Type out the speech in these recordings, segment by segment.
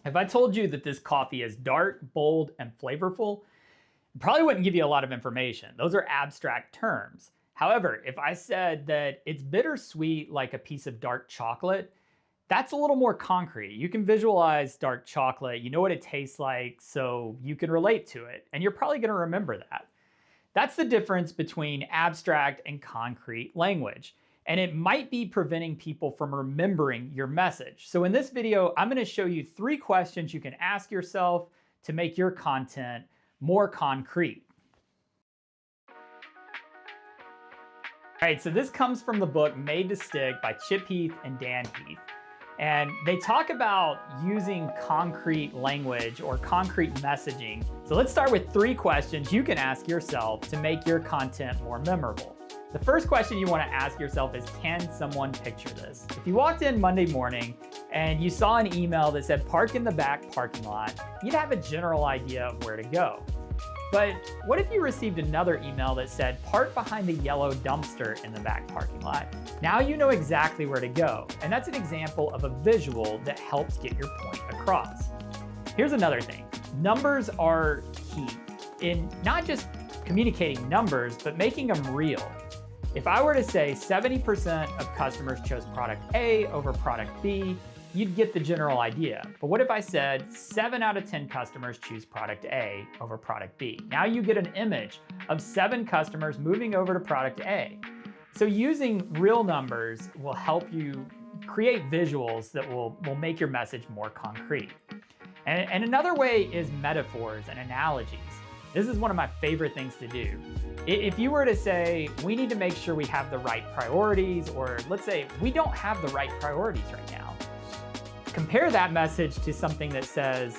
If I told you that this coffee is dark, bold, and flavorful, it probably wouldn't give you a lot of information. Those are abstract terms. However, if I said that it's bittersweet like a piece of dark chocolate, that's a little more concrete. You can visualize dark chocolate, you know what it tastes like, so you can relate to it, and you're probably gonna remember that. That's the difference between abstract and concrete language. And it might be preventing people from remembering your message. So in this video, I'm gonna show you 3 questions you can ask yourself to make your content more concrete. All right, so this comes from the book Made to Stick by Chip Heath and Dan Heath. And they talk about using concrete language or concrete messaging. So let's start with 3 questions you can ask yourself to make your content more memorable. The first question you want to ask yourself is, can someone picture this? If you walked in Monday morning and you saw an email that said park in the back parking lot, you'd have a general idea of where to go. But what if you received another email that said park behind the yellow dumpster in the back parking lot? Now you know exactly where to go, and that's an example of a visual that helps get your point across. Here's another thing. Numbers are key in not just communicating numbers, but making them real. If I were to say 70% of customers chose product A over product B, you'd get the general idea. But what if I said 7 out of 10 customers choose product A over product B? Now you get an image of 7 customers moving over to product A. So using real numbers will help you create visuals that will make your message more concrete. And another way is metaphors and analogies. This is one of my favorite things to do. If you were to say, we need to make sure we have the right priorities, or let's say we don't have the right priorities right now. Compare that message to something that says,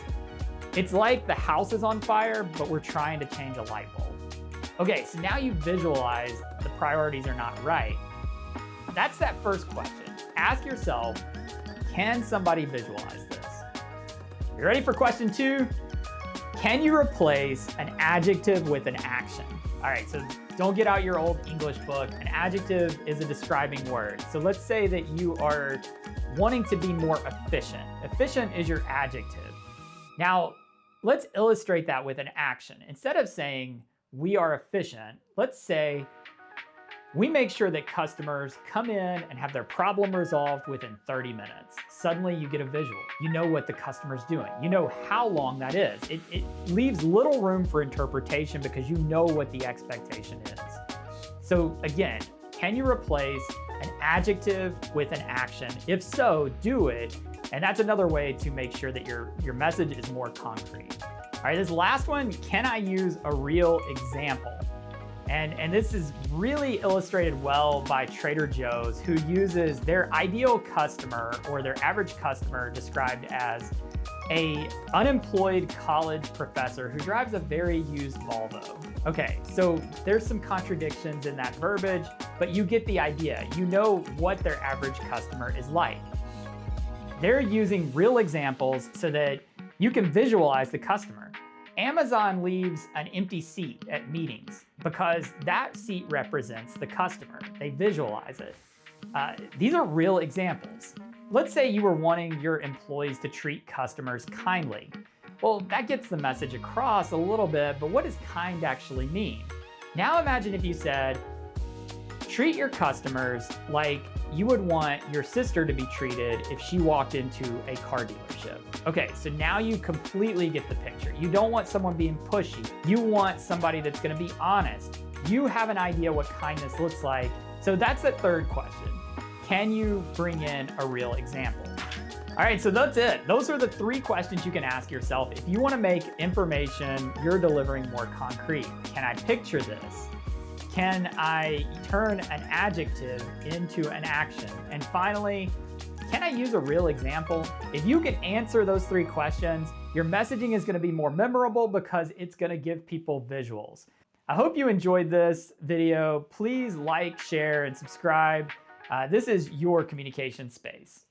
it's like the house is on fire, but we're trying to change a light bulb. Okay, so now you visualize the priorities are not right. That's that first question. Ask yourself, can somebody visualize this? You ready for question 2? Can you replace an adjective with an action? All right, so don't get out your old English book. An adjective is a describing word. So let's say that you are wanting to be more efficient. Efficient is your adjective. Now, let's illustrate that with an action. Instead of saying, we are efficient, let's say, we make sure that customers come in and have their problem resolved within 30 minutes. Suddenly you get a visual. You know what the customer's doing. You know how long that is. It leaves little room for interpretation because you know what the expectation is. So again, can you replace an adjective with an action? If so, do it. And that's another way to make sure that your message is more concrete. All right, this last one, can I use a real example? And this is really illustrated well by Trader Joe's, who uses their ideal customer or their average customer described as an unemployed college professor who drives a very used Volvo. Okay, so there's some contradictions in that verbiage, but you get the idea. You know what their average customer is like. They're using real examples so that you can visualize the customer. Amazon leaves an empty seat at meetings because that seat represents the customer. They visualize it. These are real examples. Let's say you were wanting your employees to treat customers kindly. Well, that gets the message across a little bit, but what does kind actually mean? Now imagine if you said, treat your customers like you would want your sister to be treated if she walked into a car dealership. Okay, so now you completely get the picture. You don't want someone being pushy. You want somebody that's gonna be honest. You have an idea what kindness looks like. So that's the third question. Can you bring in a real example? All right, so that's it. Those are the 3 questions you can ask yourself if you wanna make information you're delivering more concrete. Can I picture this? Can I turn an adjective into an action? And finally, can I use a real example? If you can answer those 3 questions, your messaging is gonna be more memorable because it's gonna give people visuals. I hope you enjoyed this video. Please like, share, and subscribe. This is your communication space.